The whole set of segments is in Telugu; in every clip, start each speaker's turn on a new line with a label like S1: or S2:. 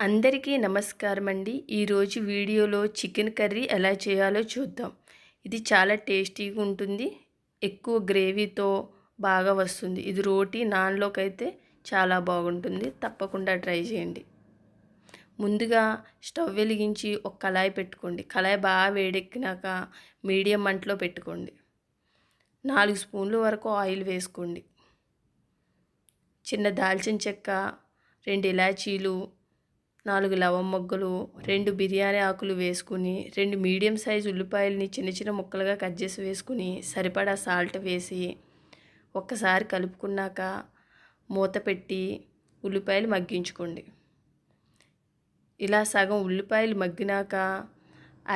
S1: అందరికీ నమస్కారం అండి. ఈరోజు వీడియోలో చికెన్ కర్రీ ఎలా చేయాలో చూద్దాం. ఇది చాలా టేస్టీగా ఉంటుంది. ఎక్కువ గ్రేవీతో బాగా వస్తుంది. ఇది రోటీ నాన్‌లోకి అయితే చాలా బాగుంటుంది. తప్పకుండా ట్రై చేయండి. ముందుగా స్టవ్ వెలిగించి ఒక కళాయి పెట్టుకోండి. కళాయి బాగా వేడెక్కినాక మీడియం మంటలో పెట్టుకోండి. 4 స్పూన్ల వరకు ఆయిల్ వేసుకోండి. చిన్న దాల్చిన చెక్క, 2 ఇలాచీలు, 4 లవంగ మొగ్గలు, 2 బిర్యానీ ఆకులు వేసుకుని, 2 మీడియం సైజు ఉల్లిపాయలని చిన్న చిన్న ముక్కలుగా కట్ చేసి వేసుకుని, సరిపడా సాల్ట్ వేసి ఒక్కసారి కలుపుకున్నాక మూత పెట్టి ఉల్లిపాయలు మగ్గించుకోండి. ఇలా సగం ఉల్లిపాయలు మగ్గినాక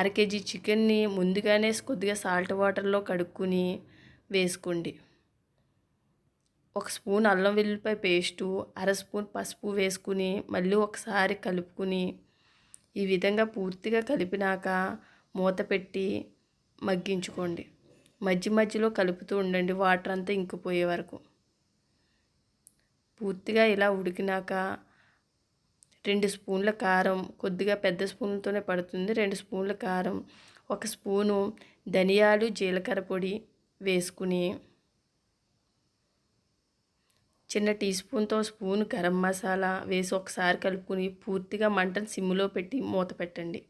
S1: అర కేజీ చికెన్ని ముందుగానే కొద్దిగా సాల్ట్ వాటర్లో కడుక్కుని వేసుకోండి. 1 స్పూన్ అల్లం వెల్లుల్లిపాయ పేస్టు, అర స్పూన్ పసుపు వేసుకుని మళ్ళీ ఒకసారి కలుపుకుని ఈ విధంగా పూర్తిగా కలిపినాక మూత పెట్టి మగ్గించుకోండి. మధ్య మధ్యలో కలుపుతూ ఉండండి వాటర్ అంతా ఇంకిపోయే వరకు. పూర్తిగా ఇలా ఉడికినాక 2 స్పూన్ల కారం, కొద్దిగా పెద్ద స్పూన్తోనే పడుతుంది, 2 స్పూన్ల కారం, 1 స్పూను ధనియాలు జీలకర్ర పొడి వేసుకుని, చిన్న టీ స్పూన్తో స్పూన్ గరం మసాలా వేసి ఒకసారి కలుపుకొని పూర్తిగా మంటను సిమ్లో పెట్టి మూత పెట్టండి.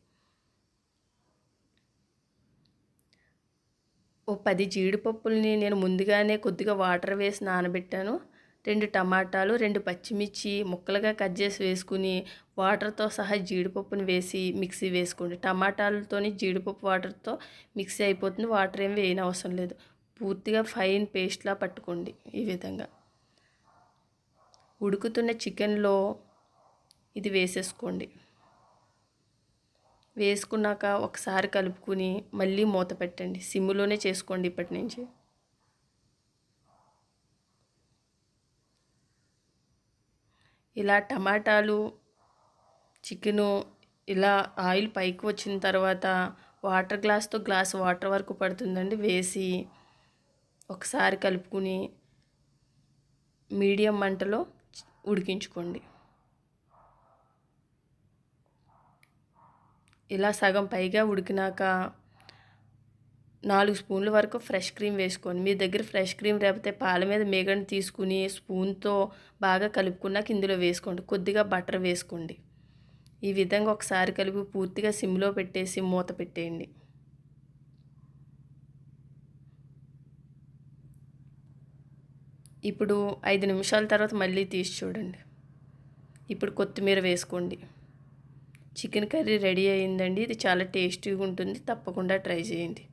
S1: ఓ 10 జీడిపప్పుల్ని నేను ముందుగానే కొద్దిగా వాటర్ వేసి నానబెట్టాను. 2 టమాటాలు, 2 పచ్చిమిర్చి ముక్కలుగా కట్ చేసి వేసుకుని వాటర్తో సహా జీడిపప్పుని వేసి మిక్సీ వేసుకోండి. టమాటాలతోని జీడిపప్పు వాటర్తో మిక్సీ అయిపోతుంది. వాటర్ ఏమి వేయనవసరం లేదు. పూర్తిగా ఫైన్ పేస్ట్లా పట్టుకోండి. ఈ విధంగా ఉడుకుతున్న చికెన్లో ఇది వేసేసుకోండి. వేసుకున్నాక ఒకసారి కలుపుకుని మళ్ళీ మూత పెట్టండి. సిమ్లోనే చేసుకోండి ఇప్పటి నుంచి. ఇలా టమాటాలు, చికెను ఇలా ఆయిల్ పైకి వచ్చిన తర్వాత వాటర్ గ్లాస్తో గ్లాస్ వాటర్ వరకు పడుతుందండి వేసి ఒకసారి కలుపుకుని మీడియం మంటలో ఉడికించుకోండి. ఇలా సగం పైగా ఉడికినాక 4 స్పూన్ల వరకు ఫ్రెష్ క్రీమ్ వేసుకోండి. మీ దగ్గర ఫ్రెష్ క్రీమ్ లేకపోతే పాల మీద మేగడని తీసుకుని స్పూన్తో బాగా కలుపుకున్నాక ఇందులో వేసుకోండి. కొద్దిగా బటర్ వేసుకోండి. ఈ విధంగా ఒకసారి కలిపి పూర్తిగా సిమ్లో పెట్టేసి మూత పెట్టేయండి. ఇప్పుడు 5 నిమిషాల తర్వాత మళ్ళీ తీసి చూడండి. ఇప్పుడు కొత్తిమీర వేసుకోండి. చికెన్ కర్రీ రెడీ అయిందండి. ఇది చాలా టేస్టీగా ఉంటుంది. తప్పకుండా ట్రై చేయండి.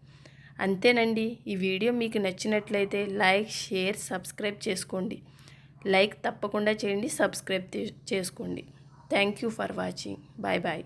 S1: అంతేనండి. ఈ వీడియో మీకు నచ్చినట్లయితే లైక్, షేర్, సబ్స్క్రైబ్ చేసుకోండి. లైక్ తప్పకుండా చేయండి, సబ్స్క్రైబ్ చేసుకోండి. Thank you for watching. Bye bye.